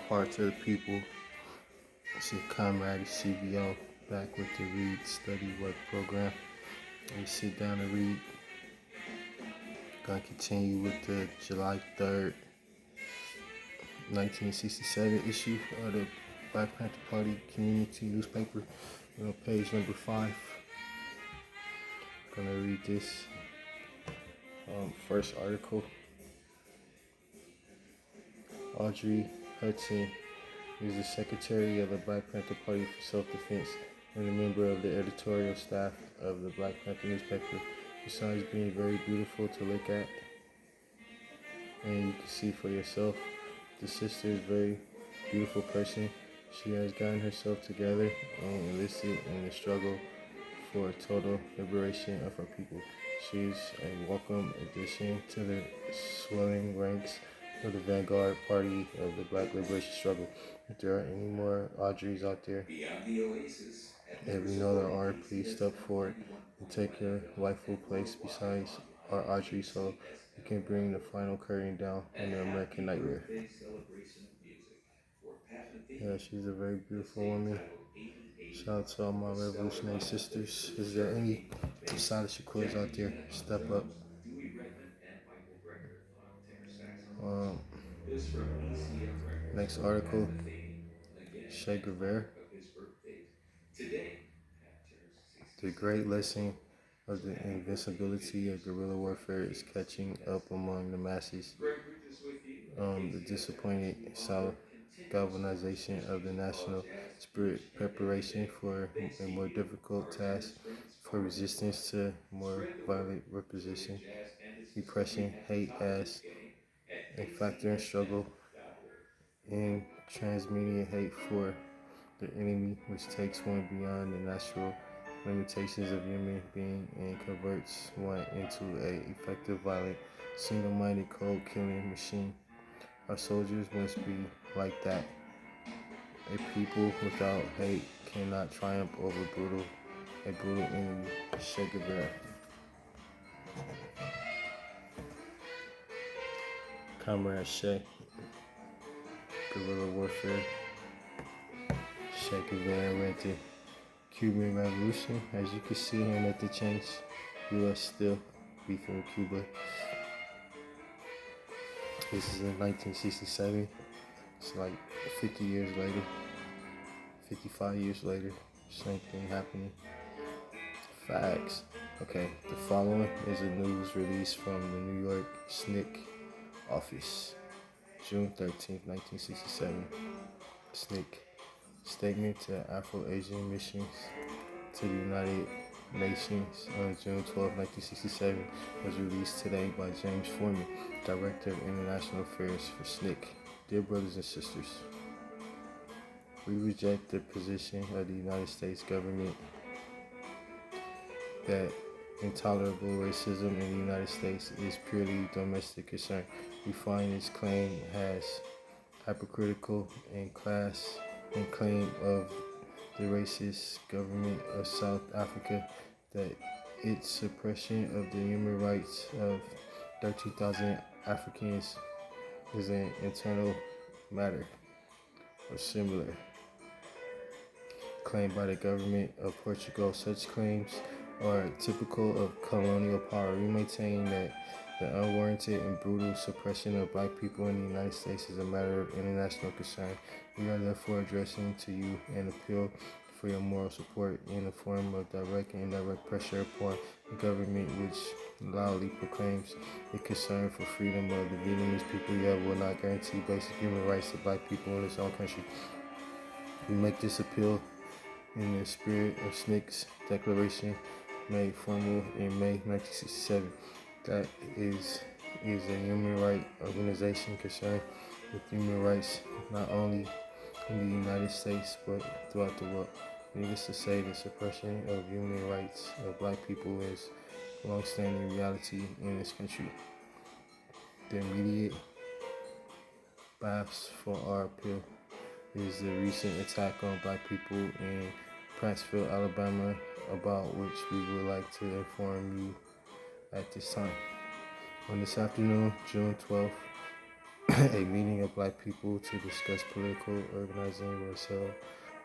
Parts of the People. It's your comrade Eseibio back with the Read Study Work program. We sit down and read. Gonna continue with the July 3rd, 1967 issue of the Black Panther Party community newspaper. We're on page number 5. Gonna read this first article. Audrey Hudson is the secretary of the Black Panther Party for Self-Defense and a member of the editorial staff of the Black Panther newspaper. Besides being very beautiful to look at, and you can see for yourself, the sister is a very beautiful person. She has gotten herself together and enlisted in the struggle for total liberation of her people. She is a welcome addition to the swelling ranks of the vanguard party of the Black liberation struggle. If there are any more Audreys out there, and we know there are, please step forward and take your rightful place besides our Audrey so we can bring the final curtain down on the American nightmare. Yeah, she's a very beautiful woman. Shout out to all my revolutionary sisters. Is there any Sada Shakur's out there? Step up. Next article, Che Guevara. The great lesson of the invincibility of guerrilla warfare is catching up among the masses. The disappointed galvanization of the national spirit, preparation for a more difficult task, for resistance to more violent repression, repression, hate as a factor in struggle, in transmedia hate for the enemy, which takes one beyond the natural limitations of human being and converts one into a effective, violent, single-minded, cold-killing machine. Our soldiers must be like that. A people without hate cannot triumph over a brutal enemy. Che Guevara. Comrade Che. Guerrilla warfare. Che Guevara read the Cuban Revolution. As you can see here at the change, U.S. still beefing with Cuba. This is in 1967. It's like 50 years later, 55 years later, same thing happening. Facts. Okay, the following is a news release from the New York SNCC office, June 13th, 1967. SNCC. Statement to Afro-Asian missions to the United Nations on June 12, 1967 was released today by James Foreman, Director of International Affairs for SNCC. Dear brothers and sisters, we reject the position of the United States government that intolerable racism in the United States is purely domestic concern. We find this claim has hypocritical and claim of the racist government of South Africa that its suppression of the human rights of 13,000 Africans is an internal matter or similar claim by the government of Portugal. Such claims are typical of colonial power. We maintain that the unwarranted and brutal suppression of black people in the United States is a matter of international concern. We are therefore addressing to you an appeal for your moral support in the form of direct and indirect pressure upon the government which loudly proclaims a concern for freedom of the Vietnamese people yet will not guarantee basic human rights to black people in its own country. We make this appeal in the spirit of SNCC's declaration made formal in May 1967. That is a human rights organization concerned with human rights not only in the United States but throughout the world. Needless to say, the suppression of human rights of black people is a long-standing reality in this country. The immediate basis for our appeal is the recent attack on black people in Prattsville, Alabama, about which we would like to inform you at this time. On this afternoon, June 12th, A meeting of black people to discuss political organizing was held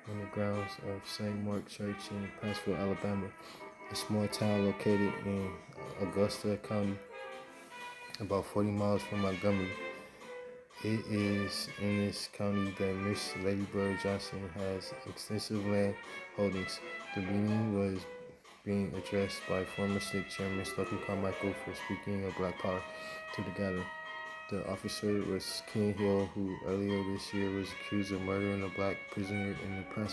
on the grounds of St. Mark Church in Passville, Alabama, a small town located in Augusta County, about 40 miles from Montgomery. It is in this county that Miss Lady Bird Johnson has extensive land holdings. The meeting was being addressed by former SNCC Chairman Stokely Carmichael for speaking of Black Power to the gathering. The officer was Ken Hill, who earlier this year was accused of murdering a black prisoner in the press.